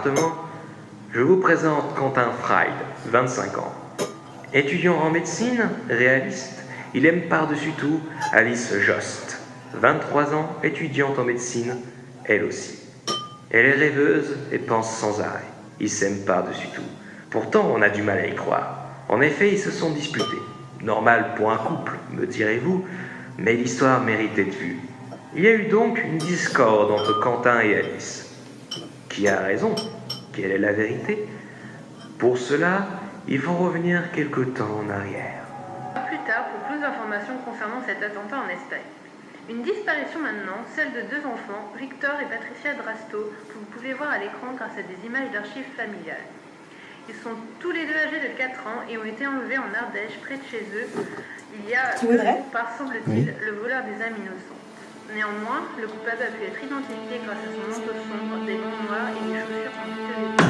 appartement, je vous présente Quentin Fried, 25 ans. Étudiant en médecine, réaliste, il aime par-dessus tout Alice Jost, 23 ans, étudiante en médecine, elle aussi. Elle est rêveuse et pense sans arrêt. Ils s'aiment par-dessus tout. Pourtant, on a du mal à y croire. En effet, ils se sont disputés. Normal pour un couple, me direz-vous, mais l'histoire mérite d'être vue. Il y a eu donc une discorde entre Quentin et Alice. Qui a raison? Quelle est la vérité? Pour cela, il faut revenir quelque temps en arrière. Plus tard, pour plus d'informations concernant cet attentat en Espagne. Une disparition maintenant, celle de 2 enfants, Victor et Patricia Drasto, que vous pouvez voir à l'écran grâce à des images d'archives familiales. Ils sont tous les deux âgés de 4 ans et ont été enlevés en Ardèche, près de chez eux, il y a par, semble-t-il, le voleur des âmes innocentes. Néanmoins, le coupable a pu être identifié grâce à son manteau sombre, des gants noirs et des chaussures en piteux état.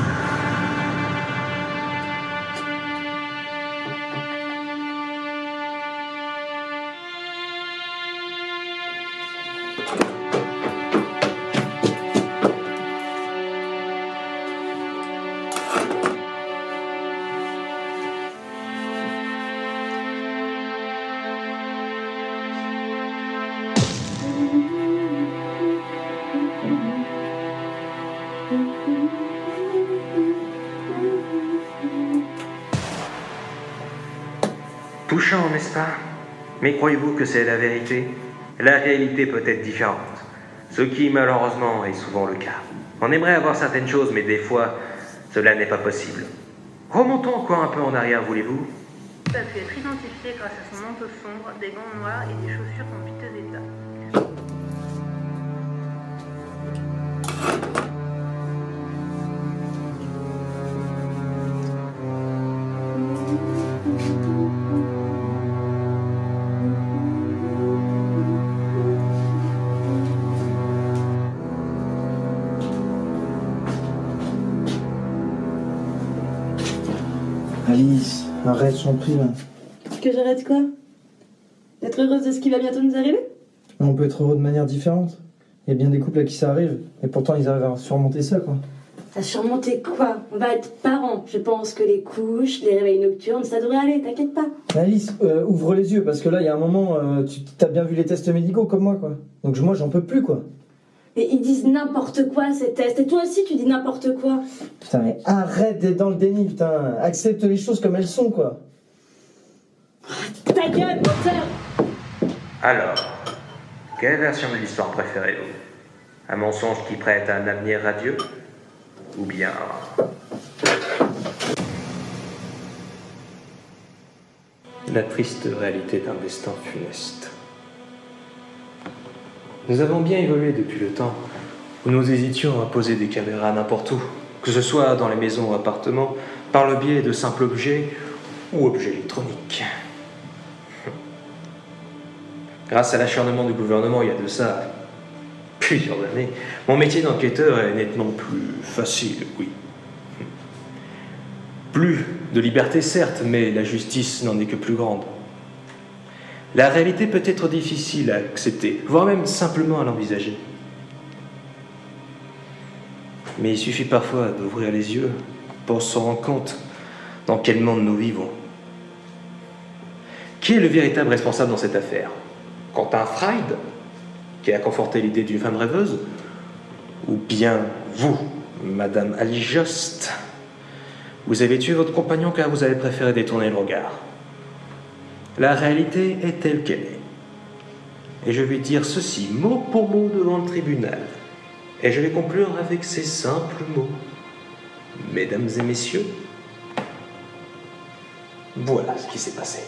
Touchant, n'est-ce pas? Mais croyez-vous que c'est la vérité? La réalité peut être différente, ce qui malheureusement est souvent le cas. On aimerait avoir certaines choses, mais des fois, cela n'est pas possible. Remontons encore un peu en arrière, voulez-vous? Ça a pu être identifié grâce à son manteau sombre, des gants noirs et des chaussures en piteux état. Alice, arrête, j'en prie, là. Que j'arrête quoi? D'être heureuse de ce qui va bientôt nous arriver? On peut être heureux de manière différente. Il y a bien des couples à qui ça arrive, et pourtant ils arrivent à surmonter ça, quoi. À surmonter quoi? On va être parents. Je pense que les couches, les réveils nocturnes, ça devrait aller, t'inquiète pas. Alice, ouvre les yeux, parce que là, il y a un moment, tu t'as bien vu les tests médicaux comme moi, quoi. Donc moi, j'en peux plus, quoi. Mais ils disent n'importe quoi ces tests, et toi aussi tu dis n'importe quoi. Putain, mais arrête d'être dans le déni, putain. Accepte les choses comme elles sont, quoi. Ta gueule, menteur! Alors, quelle version de l'histoire préférez-vous? Un mensonge qui prête à un avenir radieux? Ou bien... la triste réalité d'un destin funeste. Nous avons bien évolué depuis le temps où nous hésitions à poser des caméras n'importe où, que ce soit dans les maisons ou appartements, par le biais de simples objets ou objets électroniques. Grâce à l'acharnement du gouvernement il y a de ça plusieurs années, mon métier d'enquêteur est nettement plus facile, oui. Plus de liberté certes, mais la justice n'en est que plus grande. La réalité peut être difficile à accepter, voire même simplement à l'envisager. Mais il suffit parfois d'ouvrir les yeux pour se rendre compte dans quel monde nous vivons. Qui est le véritable responsable dans cette affaire? Quentin Fried, qui a conforté l'idée d'une femme rêveuse? Ou bien vous, Madame Alice Jost? Vous avez tué votre compagnon car vous avez préféré détourner le regard. La réalité est telle qu'elle est. Et je vais dire ceci mot pour mot devant le tribunal. Et je vais conclure avec ces simples mots. Mesdames et messieurs, voilà ce qui s'est passé.